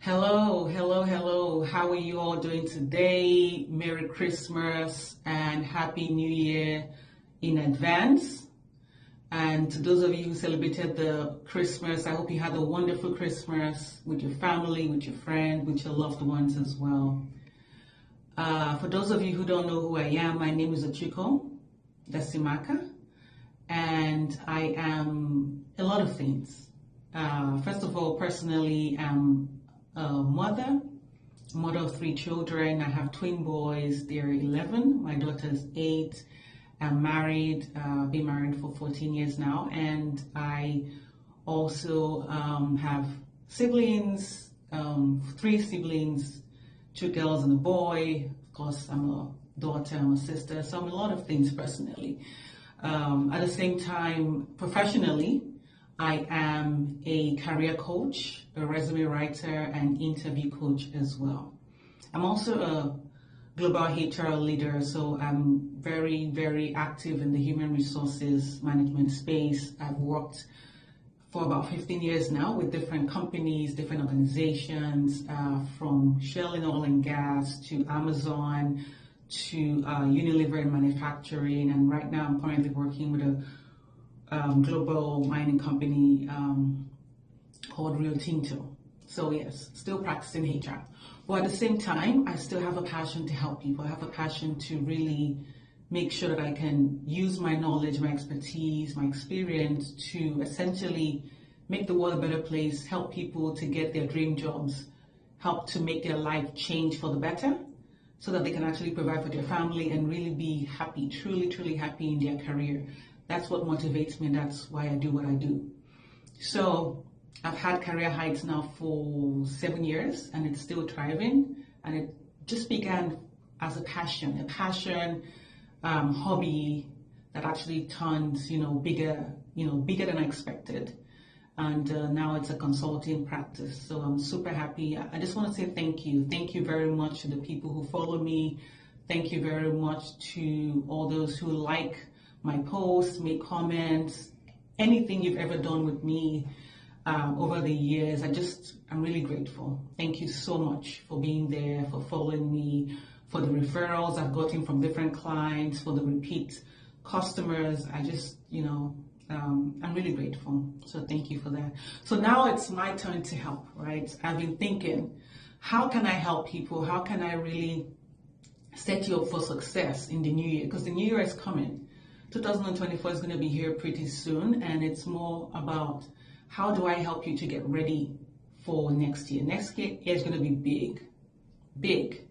Hello, hello, hello. How are you all doing today? Merry Christmas and Happy New Year in advance. And to those of you who celebrated the Christmas, I hope you had a wonderful Christmas with your family, with your friends, with your loved ones as well. For those of you who don't know who I am, my name is Ochiko Dasimaka, and I am a lot of things. First of all, personally, I'm a mother of three children. I have twin boys. They're 11. My daughter's 8. I'm married, been married for 14 years now, and I also have siblings, 3 siblings, 2 girls and a boy. Of course, I'm a daughter, I'm a sister, so I'm a lot of things personally. At the same time, professionally, I am a career coach, a resume writer, and interview coach as well. I'm also a global HR leader, so I'm very, very active in the human resources management space. I've worked for about 15 years now with different companies, different organizations, from Shell in oil and gas to Amazon to Unilever in manufacturing, and right now I'm currently working with a global mining company called Rio Tinto. So yes, still practicing HR. But at the same time, I still have a passion to help people. I have a passion to really make sure that I can use my knowledge, my expertise, my experience to essentially make the world a better place, help people to get their dream jobs, help to make their life change for the better so that they can actually provide for their family and really be happy, truly, truly happy in their career. That's what motivates me, and that's why I do what I do. So I've had Career Heights now for 7 years, and it's still thriving. And it just began as a passion, hobby that actually turned, bigger than I expected. And now it's a consulting practice. So I'm super happy. I just want to say thank you. Thank you very much to the people who follow me. Thank you very much to all those who like my posts, make comments, anything you've ever done with me over the years. I'm really grateful. Thank you so much for being there, for following me, for the referrals I've gotten from different clients, for the repeat customers. I'm really grateful. So thank you for that. So now it's my turn to help, right? I've been thinking, how can I help people? How can I really set you up for success in the new year? Because the new year is coming. 2024 is going to be here pretty soon, and it's more about how do I help you to get ready for next year. Next year is going to be big,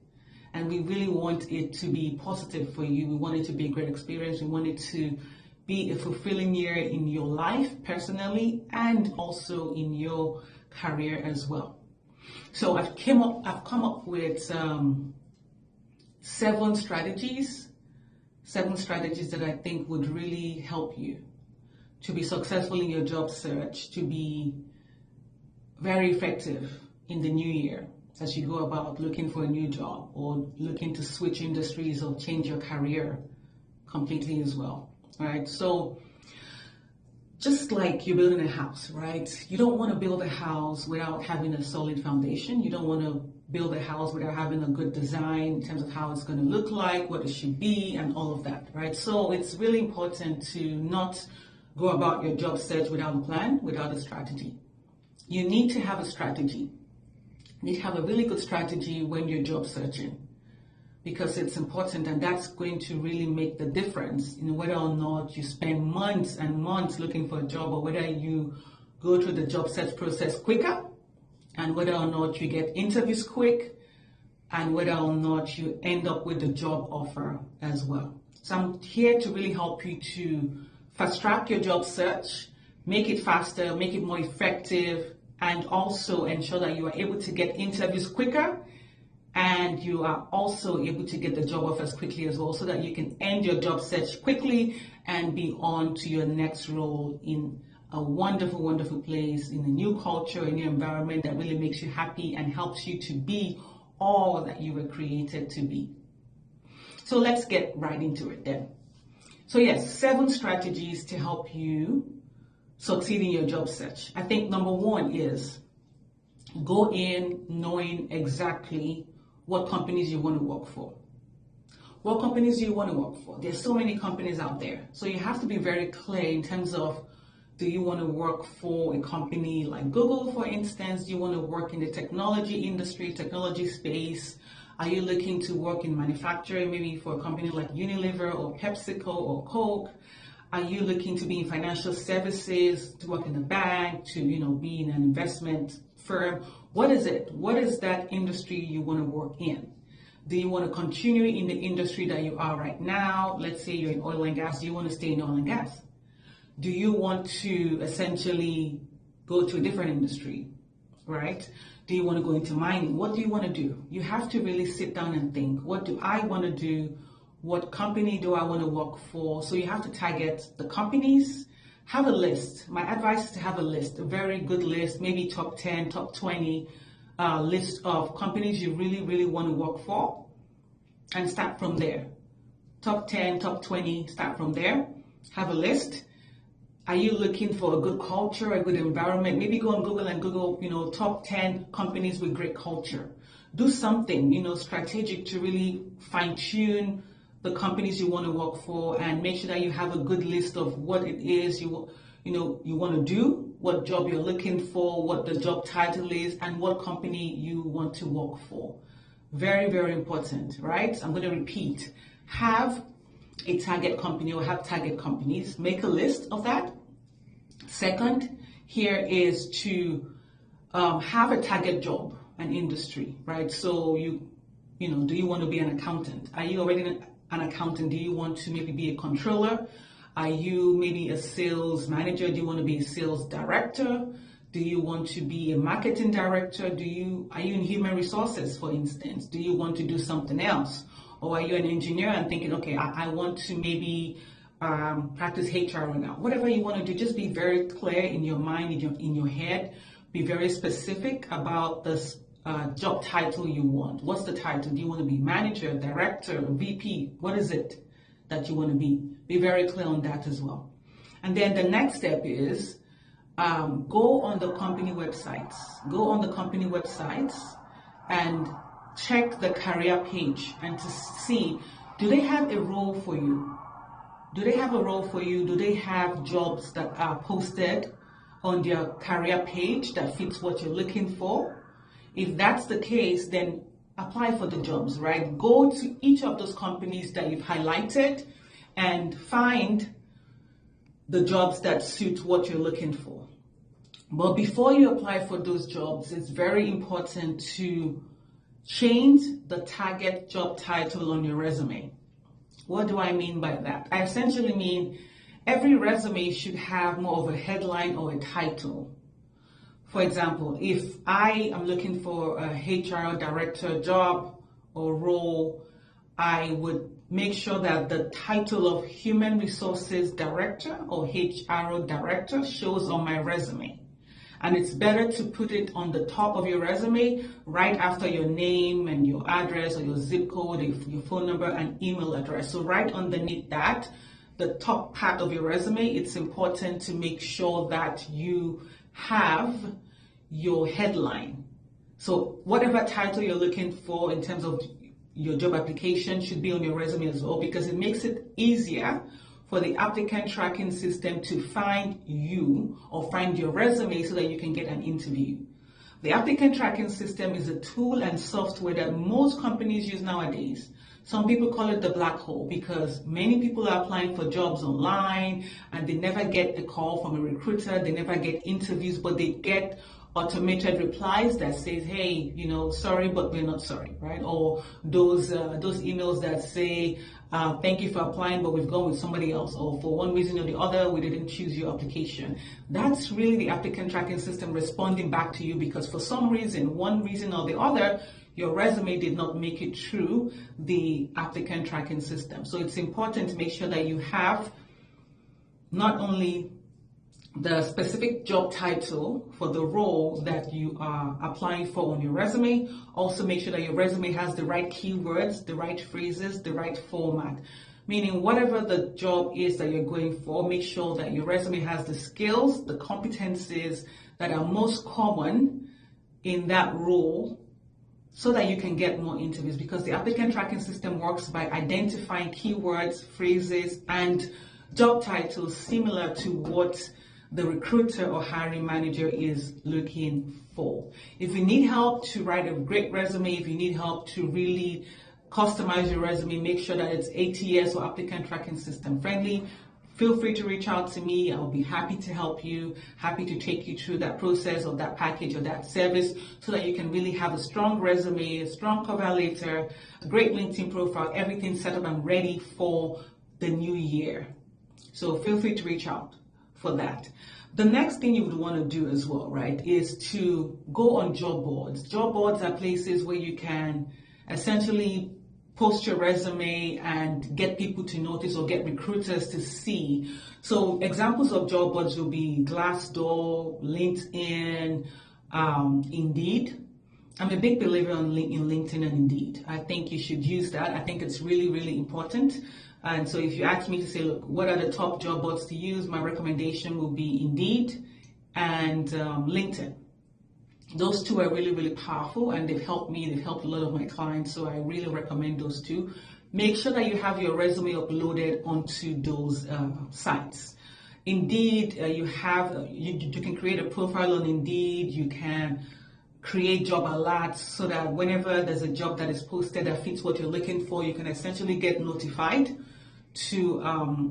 and we really want it to be positive for you. We want it to be a great experience. We want it to be a fulfilling year in your life personally and also in your career as well. So I've come up with 7 strategies that I think would really help you to be successful in your job search, to be very effective in the new year as you go about looking for a new job or looking to switch industries or change your career completely as well, right? So just like you're building a house, right? You don't want to build a house without having a solid foundation. You don't want to build a house without having a good design in terms of how it's going to look like, what it should be, and all of that, right? So it's really important to not go about your job search without a plan, without a strategy. You need to have a strategy. You need to have a really good strategy when you're job searching, because it's important, and that's going to really make the difference in whether or not you spend months and months looking for a job, or whether you go through the job search process quicker, and whether or not you get interviews quick, and whether or not you end up with a job offer as well. So I'm here to really help you to fast track your job search, make it faster, make it more effective, and also ensure that you are able to get interviews quicker, and you are also able to get the job offers quickly as well, so that you can end your job search quickly and be on to your next role in a wonderful, wonderful place, in a new culture, a new environment that really makes you happy and helps you to be all that you were created to be. So let's get right into it then. So yes, 7 strategies to help you succeed in your job search. I think number 1 is go in knowing exactly what companies you want to work for. What companies do you want to work for? There's so many companies out there. So you have to be very clear in terms of, do you want to work for a company like Google, for instance? Do you want to work in the technology industry, technology space? Are you looking to work in manufacturing, maybe for a company like Unilever or PepsiCo or Coke? Are you looking to be in financial services, to work in a bank, to be in an investment firm? What is it? What is that industry you want to work in? Do you want to continue in the industry that you are right now? Let's say you're in oil and gas. Do you want to stay in oil and gas? Do you want to essentially go to a different industry, right? Do you want to go into mining? What do you want to do? You have to really sit down and think, what do I want to do? What company do I want to work for? So you have to target the companies. Have a list. My advice is to have a list, a very good list, maybe top 10, top 20 list of companies you really, really want to work for, and start from there. Top 10, top 20, start from there. Have a list. Are you looking for a good culture, a good environment? Maybe go on Google and Google, top 10 companies with great culture. Do something, strategic to really fine tune the companies you want to work for, and make sure that you have a good list of what it is you want to do, what job you're looking for, what the job title is, and what company you want to work for. Very, very important, right? I'm going to repeat. Have a target company or have target companies. Make a list of that. Second, here is to have a target job, an industry, right? So do you want to be an accountant? Are you already an accountant? Do you want to maybe be a controller? Are you maybe a sales manager? Do you want to be a sales director? Do you want to be a marketing director? Are you in human resources, for instance? Do you want to do something else? Or are you an engineer and thinking, okay, I want to maybe practice HR now? Whatever you want to do, just be very clear in your mind, in your head. Be very specific about this job title you want. What's the title? Do you want to be manager, director, VP? What is it that you want to be? Be very clear on that as well. And then the next step is go on the company websites. Go on the company websites and check the career page and to see, do they have a role for you? Do they have a role for you? Do they have jobs that are posted on their career page that fits what you're looking for? If that's the case, then apply for the jobs, right? Go to each of those companies that you've highlighted and find the jobs that suit what you're looking for. But before you apply for those jobs, it's very important to change the target job title on your resume. What do I mean by that? I essentially mean every resume should have more of a headline or a title. For example, if I am looking for a HR director job or role, I would make sure that the title of Human Resources Director or HR Director shows on my resume. And it's better to put it on the top of your resume right after your name and your address or your zip code, your phone number and email address. So right underneath that, the top part of your resume, it's important to make sure that you have your headline. So whatever title you're looking for in terms of your job application should be on your resume as well, because it makes it easier for the applicant tracking system to find you or find your resume so that you can get an interview. The applicant tracking system is a tool and software that most companies use nowadays. Some people call it the black hole because many people are applying for jobs online and they never get a call from a recruiter, they never get interviews, but they get automated replies that says, hey, sorry, but we're not sorry, right? Or those emails that say, thank you for applying, but we've gone with somebody else, or for one reason or the other, we didn't choose your application. That's really the applicant tracking system responding back to you because for some reason, one reason or the other, your resume did not make it through the applicant tracking system. So it's important to make sure that you have not only the specific job title for the role that you are applying for on your resume. Also make sure that your resume has the right keywords, the right phrases, the right format. Meaning whatever the job is that you're going for, make sure that your resume has the skills, the competencies that are most common in that role so that you can get more interviews, because the applicant tracking system works by identifying keywords, phrases, and job titles similar to what the recruiter or hiring manager is looking for. If you need help to write a great resume, if you need help to really customize your resume, make sure that it's ATS or applicant tracking system friendly, feel free to reach out to me. I'll be happy to help you, happy to take you through that process or that package or that service so that you can really have a strong resume, a strong cover letter, a great LinkedIn profile, everything set up and ready for the new year. So feel free to reach out for that. The next thing you would want to do as well, right, is to go on job boards. Job boards are places where you can essentially post your resume and get people to notice or get recruiters to see. So examples of job boards will be Glassdoor, LinkedIn, Indeed. I'm a big believer in LinkedIn and Indeed. I think you should use that. I think it's really, really important. And so if you ask me to say, look, what are the top job boards to use? My recommendation will be Indeed and LinkedIn. Those two are really, really powerful, and they've helped me. They've helped a lot of my clients, so I really recommend those two. Make sure that you have your resume uploaded onto those sites. Indeed, you can create a profile on Indeed. You can create job alerts so that whenever there's a job that is posted that fits what you're looking for, you can essentially get notified to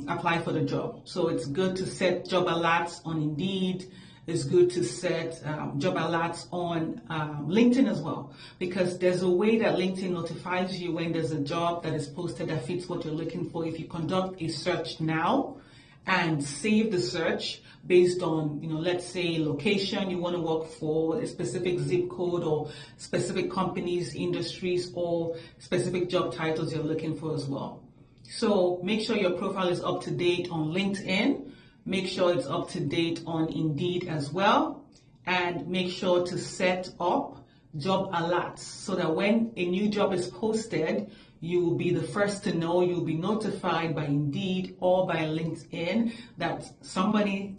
apply for the job. So it's good to set job alerts on Indeed. It's good to set job alerts on LinkedIn as well, because there's a way that LinkedIn notifies you when there's a job that is posted that fits what you're looking for. If you conduct a search now and save the search based on, let's say location you want to work for, a specific zip code or specific companies, industries, or specific job titles you're looking for as well. So make sure your profile is up to date on LinkedIn. Make sure it's up to date on Indeed as well, and make sure to set up job alerts so that when a new job is posted, you will be the first to know. You'll be notified by Indeed or by LinkedIn that somebody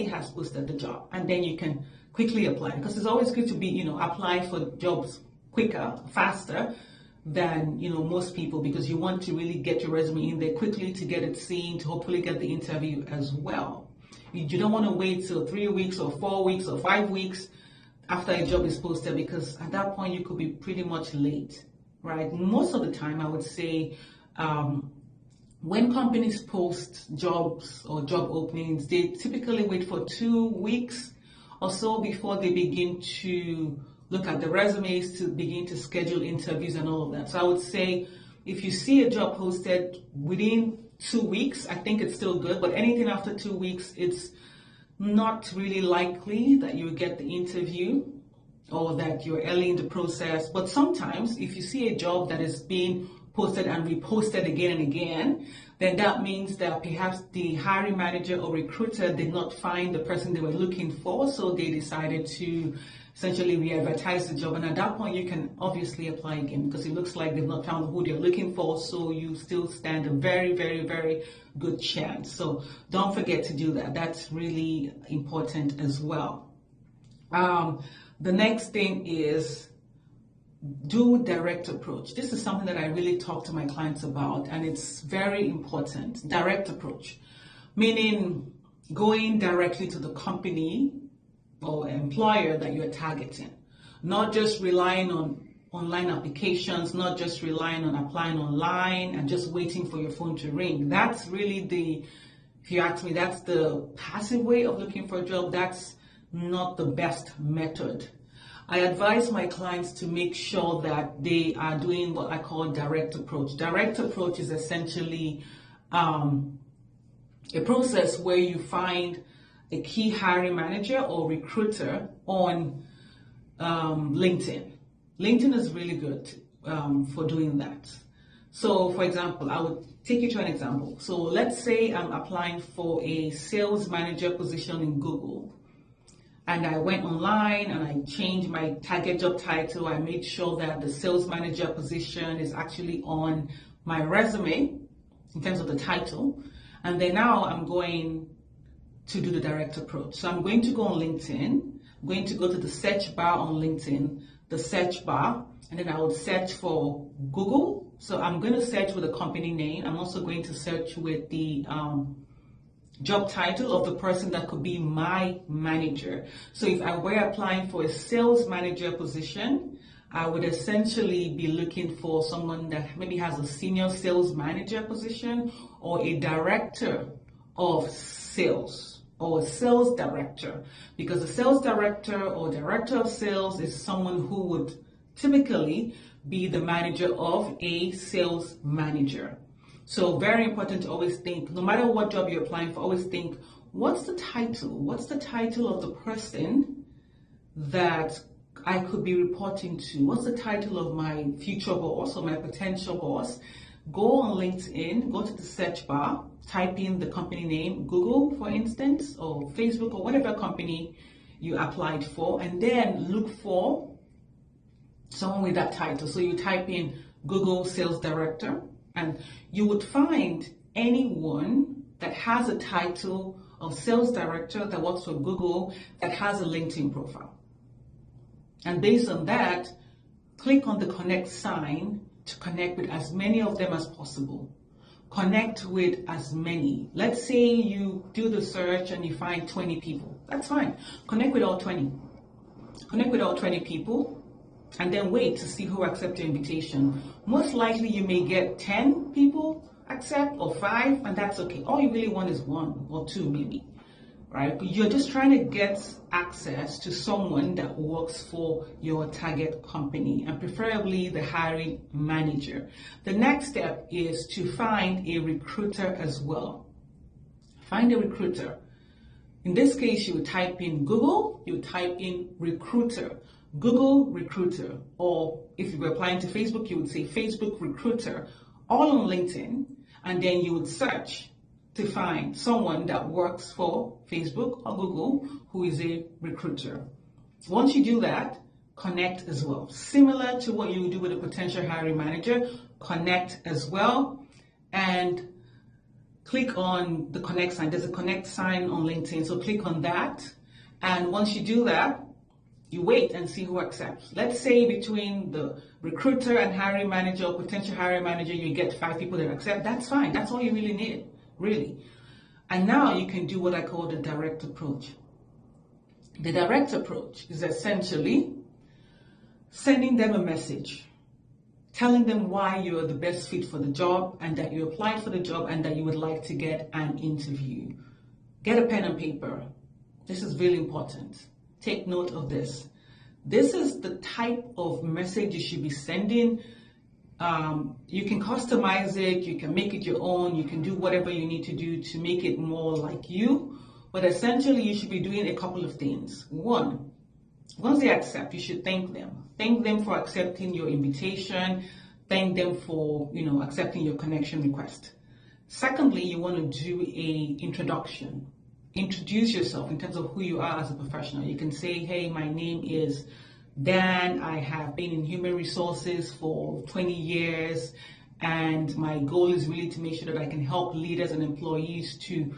has posted the job, and then you can quickly apply, because it's always good to be, apply for jobs quicker, faster than most people, because you want to really get your resume in there quickly to get it seen, to hopefully get the interview as well. You don't want to wait till 3 weeks or 4 weeks or 5 weeks after a job is posted, because at that point you could be pretty much late, right? Most of the time, I would say when companies post jobs or job openings, they typically wait for 2 weeks or so before they begin to look at the resumes, to begin to schedule interviews and all of that. So I would say if you see a job posted within 2 weeks, I think it's still good, but anything after 2 weeks, it's not really likely that you will get the interview or that you're early in the process. But sometimes if you see a job that is being posted and reposted again and again, then that means that perhaps the hiring manager or recruiter did not find the person they were looking for, so they decided to essentially re-advertise the job. And at that point, you can obviously apply again, because it looks like they've not found who they're looking for, so you still stand a very, very, very good chance. So don't forget to do that. That's really important as well. The next thing is do direct approach. This is something that I really talk to my clients about, and it's very important. Direct approach, meaning going directly to the company or employer that you're targeting, not just relying on online applications, not just relying on applying online and just waiting for your phone to ring. That's really if you ask me, that's the passive way of looking for a job. That's not the best method. I advise my clients to make sure that they are doing what I call direct approach. Direct approach is essentially a process where you find a key hiring manager or recruiter on LinkedIn. LinkedIn is really good for doing that. So, for example, I would take you to an example. So let's say I'm applying for a sales manager position in Google. And I went online and I changed my target job title. I made sure that the sales manager position is actually on my resume in terms of the title. And then now I'm going to do the direct approach. So I'm going to go on LinkedIn. I'm going to go to the search bar on LinkedIn, the search bar, and then I would search for Google. So I'm going to search with the company name. I'm also going to search with the job title of the person that could be my manager. So if I were applying for a sales manager position, I would essentially be looking for someone that maybe has a senior sales manager position or a director of sales or a sales director, because a sales director or director of sales is someone who would typically be the manager of a sales manager. So very important to always think, no matter what job you're applying for, always think, what's the title? What's the title of the person that I could be reporting to? What's the title of my future boss or my potential boss? Go on LinkedIn, go to the search bar, type in the company name, Google, for instance, or Facebook, or whatever company you applied for, and then look for someone with that title. So you type in Google Sales Director, and you would find anyone that has a title of Sales Director that works for Google that has a LinkedIn profile. And based on that, click on the connect sign to connect with as many of them as possible. Connect with as many. Let's say you do the search and you find 20 people. That's fine. Connect with all 20. Connect with all 20 people and then wait to see who accepts your invitation. Most likely you may get 10 people accept or 5, and that's okay. All you really want is 1 or 2 maybe, right? But you're just trying to get access to someone that works for your target company, and preferably the hiring manager. The next step is to find a recruiter as well. Find a recruiter. In this case, you would type in Google, you would type in recruiter, Google recruiter, or if you were applying to Facebook, you would say Facebook recruiter, all on LinkedIn, and then you would search to find someone that works for Facebook or Google who is a recruiter. Once you do that, connect as well. Similar to what you would do with a potential hiring manager, connect as well, and click on the connect sign. There's a connect sign on LinkedIn, so click on that. And once you do that, you wait and see who accepts. Let's say between the recruiter and hiring manager or potential hiring manager, you get 5 people that accept. That's fine. That's all you really need, really. And now you can do what I call the direct approach. The direct approach is essentially sending them a message, telling them why you're the best fit for the job and that you applied for the job and that you would like to get an interview. Get a pen and paper. This is really important. Take note of this. This is the type of message you should be sending. You can customize it, you can make it your own, you can do whatever you need to do to make it more like you. But essentially, you should be doing a couple of things. One, once they accept, you should thank them. Thank them for accepting your invitation. Thank them for, accepting your connection request. Secondly, you want to do a introduction. Introduce yourself in terms of who you are as a professional. You can say, hey, my name is Dan. I have been in human resources for 20 years, and my goal is really to make sure that I can help leaders and employees to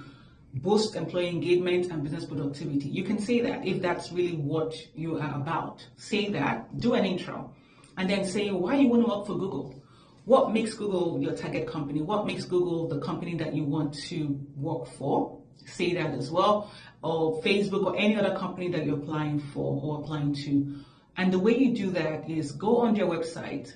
boost employee engagement and business productivity. You can say that if that's really what you are about. Say that, do an intro, and then say why you want to work for Google. What makes Google your target company? What makes Google the company that you want to work for? Say that as well, or Facebook or any other company that you're applying for or applying to. And the way you do that is go on their website,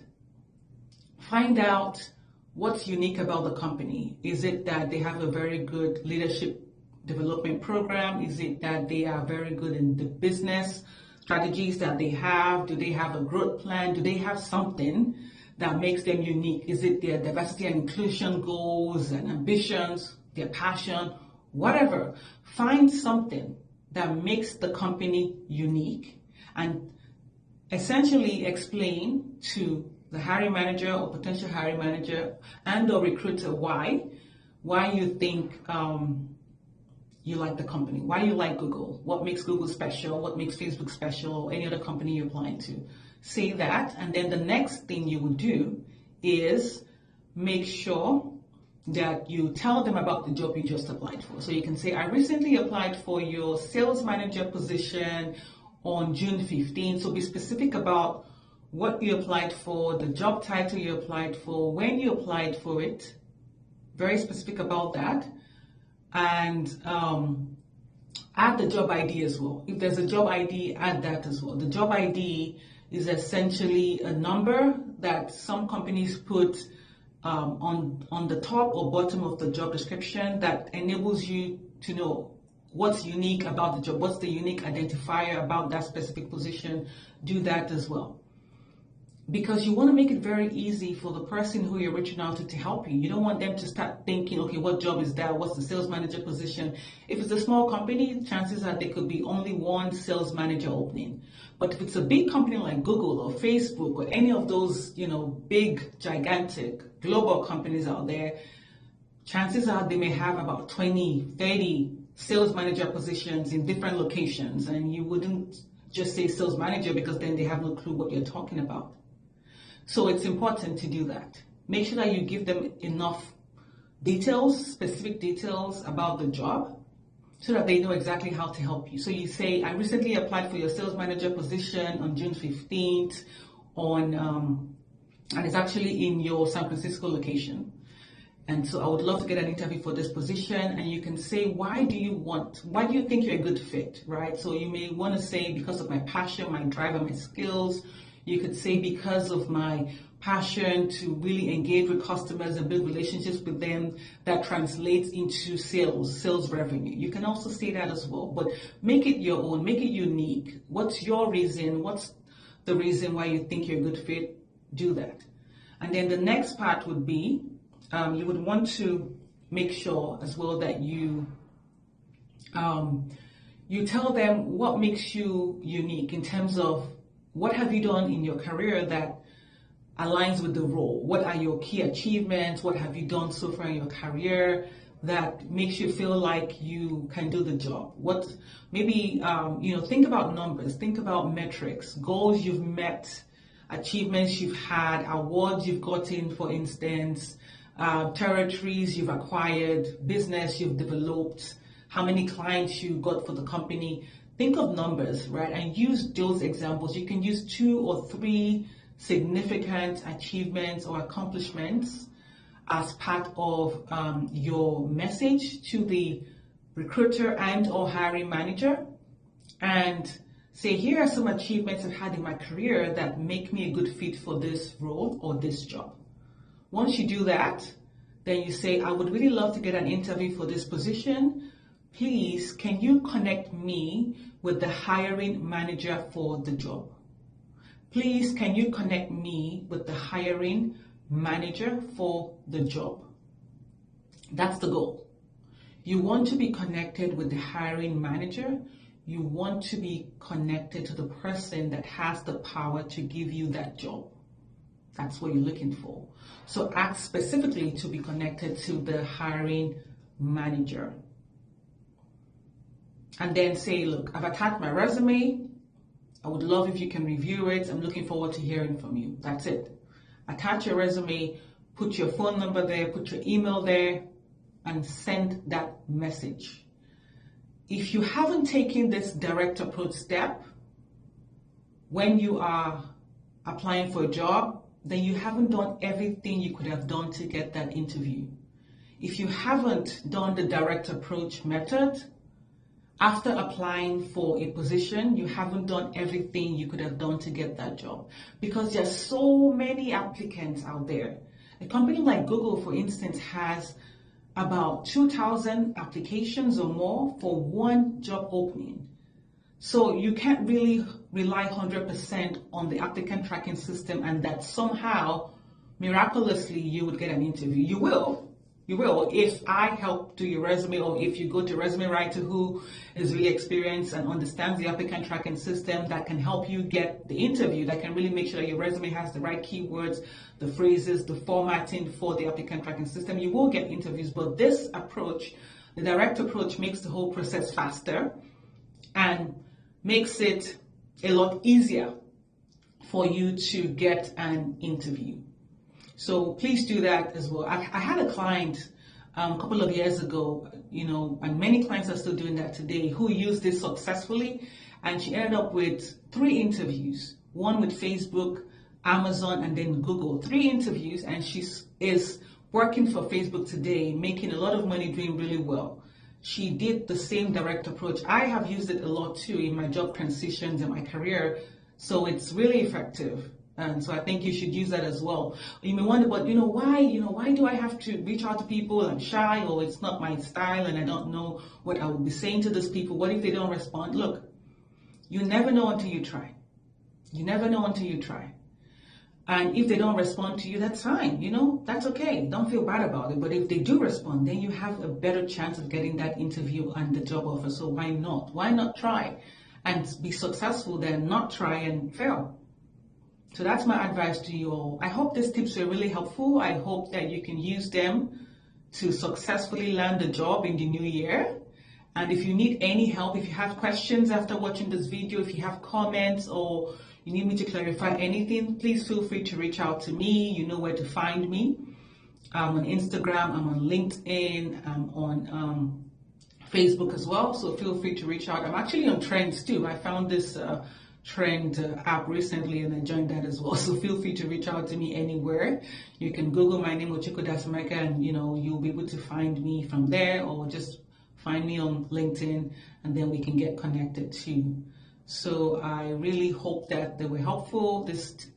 find out what's unique about the company. Is it that they have a very good leadership development program? Is it that they are very good in the business strategies that they have? Do they have a growth plan? Do they have something that makes them unique? Is it their diversity and inclusion goals and ambitions, their passion? Whatever, find something that makes the company unique and essentially explain to the hiring manager or potential hiring manager and or recruiter why you think you like the company, why you like Google, what makes Google special, what makes Facebook special, or any other company you're applying to. Say that, and then the next thing you would do is make sure that you tell them about the job you just applied for. So you can say, I recently applied for your sales manager position, on June 15th. So be specific about what you applied for, the job title you applied for, when you applied for it, very specific about that, and add the job ID as well. If there's a job ID, add that as well. The job ID is essentially a number that some companies put on the top or bottom of the job description that enables you to know what's unique about the job, what's the unique identifier about that specific position. Do that as well. Because you want to make it very easy for the person who you're reaching out to help you. You don't want them to start thinking, okay, what job is that? What's the sales manager position? If it's a small company, chances are there could be only one sales manager opening. But if it's a big company like Google or Facebook or any of those, big, gigantic, global companies out there, chances are they may have about 20, 30 sales manager positions in different locations. And you wouldn't just say sales manager because then they have no clue what you're talking about. So it's important to do that. Make sure that you give them enough details, specific details about the job so that they know exactly how to help you. So you say, I recently applied for your sales manager position on June 15th and it's actually in your San Francisco location. And so I would love to get an interview for this position. And you can say, why do you think you're a good fit, right? So you may want to say, because of my passion, my drive, and my skills. You could say because of my passion to really engage with customers and build relationships with them that translates into sales revenue. You can also say that as well, but make it your own, make it unique. What's your reason? What's the reason why you think you're a good fit? Do that. And then the next part would be, you would want to make sure as well that you tell them what makes you unique in terms of what have you done in your career that aligns with the role? What are your key achievements? What have you done so far in your career that makes you feel like you can do the job? Think about numbers, think about metrics, goals you've met, achievements you've had, awards you've gotten, for instance, territories you've acquired, business you've developed, how many clients you got for the company. Think of numbers, right? And use those examples. You can use 2 or 3 significant achievements or accomplishments as part of your message to the recruiter and or hiring manager, and say, here are some achievements I've had in my career that make me a good fit for this role or this job. Once you do that, then you say, I would really love to get an interview for this position. Please, can you connect me with the hiring manager for the job? Please, can you connect me with the hiring manager for the job? That's the goal. You want to be connected with the hiring manager. You want to be connected to the person that has the power to give you that job. That's what you're looking for. So ask specifically to be connected to the hiring manager. And then say, look, I've attached my resume. I would love if you can review it. I'm looking forward to hearing from you. That's it. Attach your resume, put your phone number there, put your email there, and send that message. If you haven't taken this direct approach step when you are applying for a job, then you haven't done everything you could have done to get that interview. If you haven't done the direct approach method, after applying for a position, you haven't done everything you could have done to get that job, because there's so many applicants out there. A company like Google, for instance, has about 2,000 applications or more for one job opening. So you can't really rely 100% on the applicant tracking system and that somehow, miraculously, you would get an interview. You will if I help do your resume, or if you go to a resume writer who is really experienced and understands the applicant tracking system that can help you get the interview, that can really make sure that your resume has the right keywords, the phrases, the formatting for the applicant tracking system. You will get interviews, but this approach, the direct approach, makes the whole process faster and makes it a lot easier for you to get an interview. So please do that as well. I had a client a couple of years ago, and many clients are still doing that today, who used this successfully, and she ended up with 3 interviews, one with Facebook, Amazon, and then Google. 3 interviews, and she is working for Facebook today, making a lot of money, doing really well. She did the same direct approach. I have used it a lot too in my job transitions and my career, so it's really effective. And so I think you should use that as well. You may wonder, but why do I have to reach out to people? I'm shy, or it's not my style, and I don't know what I will be saying to those people. What if they don't respond? Look, you never know until you try. You never know until you try. And if they don't respond to you, that's fine. That's okay. Don't feel bad about it. But if they do respond, then you have a better chance of getting that interview and the job offer. So why not? Why not try and be successful than not try and fail? So that's my advice to you all. I hope these tips were really helpful. I hope that you can use them to successfully land a job in the new year. And if you need any help, if you have questions after watching this video, if you have comments or you need me to clarify anything, please feel free to reach out to me. You know where to find me. I'm on Instagram, I'm on LinkedIn, I'm on Facebook as well. So feel free to reach out. I'm actually on Trends too. I found this Trend app recently and I joined that as well. So feel free to reach out to me anywhere. You can Google my name, Ochiko Dasameka, and you'll be able to find me from there, or just find me on LinkedIn and then we can get connected too. So I really hope that they were helpful. These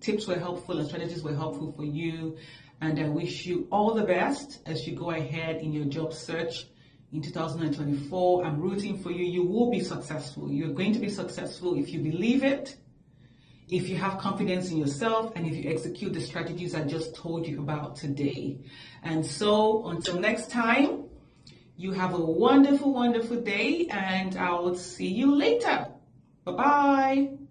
tips were helpful and strategies were helpful for you. And I wish you all the best as you go ahead in your job search in 2024. I'm rooting for you. You will be successful. You're going to be successful if you believe it, if you have confidence in yourself, and if you execute the strategies I just told you about today. And so until next time, you have a wonderful, wonderful day, and I'll see you later. Bye-bye.